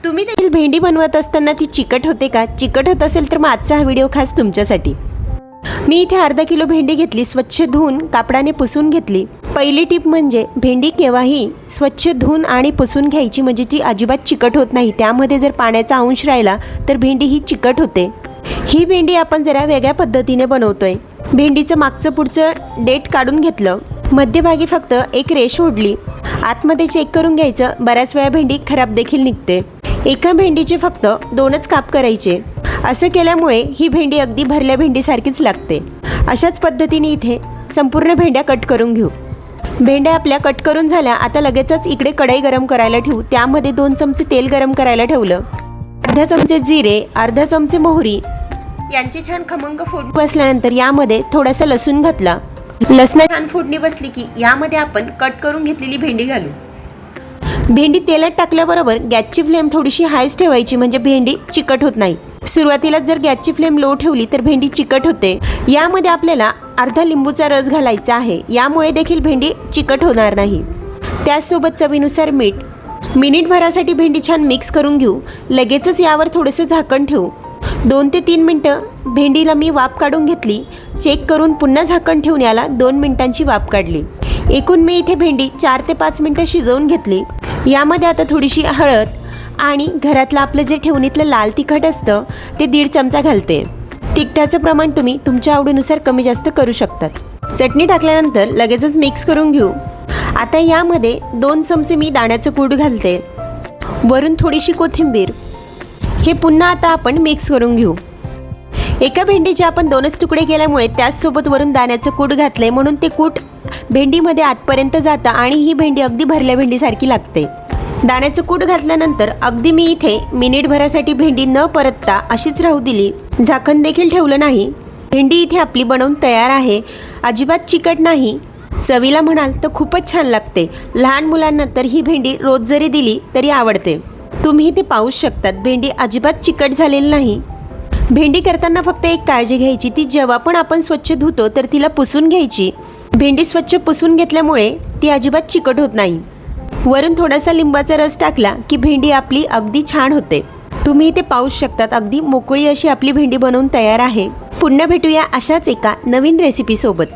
तुम्ही देखील भेंडी बनवत असताना ती चिकट होते का? चिकट होत असेल तर मग आजचा हा व्हिडिओ खास तुमच्यासाठी। मी इथे अर्धा किलो भेंडी घेतली, स्वच्छ धुवून कापडाने पुसून घेतली। पहिली टिप म्हणजे भेंडी केव्हाही स्वच्छ धुवून आणि पुसून घ्यायची, म्हणजे ती अजिबात चिकट होत नाही। त्यामध्ये जर पाण्याचा अंश राहिला तर भेंडी ही चिकट होते। ही भेंडी आपण जरा वेगळ्या पद्धतीने बनवतोय। भेंडीचं मागचं पुढचं डेट काढून घेतलं, मध्यभागी फक्त एक रेष ओढली, आतमध्ये चेक करून घ्यायचं। बऱ्याच वेळा भेंडी खराब देखील निघते। एका भेंडीचे फक्त 2च काप करायचे। असं केल्यामुळे ही भेंडी अगदी भरल्या भेंडीसारखीच लागते। अशाच पद्धतीने इथे संपूर्ण भेंड्या कट करून घेऊ। भेंड्या आपल्या कट करून झाल्या। आता लगेचच इकडे कढई गरम करायला ठेवू। त्यामध्ये 2 चमचे तेल गरम करायला ठेवलं, अर्धा चमचे जिरे, अर्धा चमचे मोहरी यांची छान खमंग फोडणी बसल्यानंतर यामध्ये थोडासा लसूण घातला। लसणाची छान फोडणी बसली की यामध्ये आपण कट करून घेतलेली भेंडी घालू। भेंडी तेलात टाकल्याबरोबर गॅसची फ्लेम थोडीशी हायच ठेवायची, म्हणजे भेंडी चिकट होत नाही। सुरुवातीलाच जर गॅसची फ्लेम लो ठेवली तर भेंडी चिकट होते। यामध्ये आपल्याला अर्धा लिंबूचा रस घालायचा आहे, यामुळे देखील भेंडी चिकट होणार नाही। त्याचसोबत चवीनुसार मीठ। मिनिटभरासाठी भेंडी छान मिक्स करून घेऊ। लगेचच यावर थोडंसं झाकण ठेवू। 2 ते 3 मिनटं भेंडीला मी वाफ काढून घेतली। चेक करून पुन्हा झाकण ठेवून याला 2 मिनिटांची वाफ काढली। एकूण मी इथे भेंडी 4 ते 5 मिनटं शिजवून घेतली। यामध्ये आता थोडीशी हळद आणि घरातलं आपलं जे ठेवणीतलं लाल तिखट असतं ते 1.5 चमचा घालते। तिखटाचं प्रमाण तुम्ही तुमच्या आवडीनुसार कमी जास्त करू शकतात। चटणी टाकल्यानंतर लगेचच मिक्स करून घेऊ। आता यामध्ये 2 चमचे मी दाण्याचं कूट घालते, वरून थोडीशी कोथिंबीर। हे पुन्हा आता आपण मिक्स करून घेऊ। एका भेंडीचे आपण 2च तुकडे केल्यामुळे त्याचसोबत वरून दाण्याचं कूट घातले, म्हणून ते कूट भेंडीमध्ये आतपर्यंत जातं आणि ही भेंडी अगदी भरल्या भेंडीसारखी लागते। दाण्याचं कूट घातल्यानंतर अगदी मी इथे मिनिटभरासाठी भेंडी न परतता अशीच राहू दिली, झाकण देखील ठेवलं नाही। भेंडी इथे आपली बनवून तयार आहे। अजिबात चिकट नाही, चवीला म्हणाल तर खूपच छान लागते। लहान मुलांना तर ही भेंडी रोज जरी दिली तरी आवडते। तुम्ही ते पाहूच शकतात, भेंडी अजिबात चिकट झालेली नाही। भेंडी करताना फक्त एक काळजी घ्यायची, ती जेव्हा पण आपण स्वच्छ धुतो तर तिला पुसून घ्यायची। भेंडी स्वच्छ पुसून घेतल्यामुळे ती अजिबात चिकट होत नाही। वरून थोडासा लिंबाचा रस टाकला की भेंडी आपली अगदी छान होते। तुम्ही ते पाहूच शकतात, अगदी मोकळी अशी आपली भेंडी बनवून तयार आहे। पुन्हा भेटूया अशाच एका नवीन रेसिपी सोबत।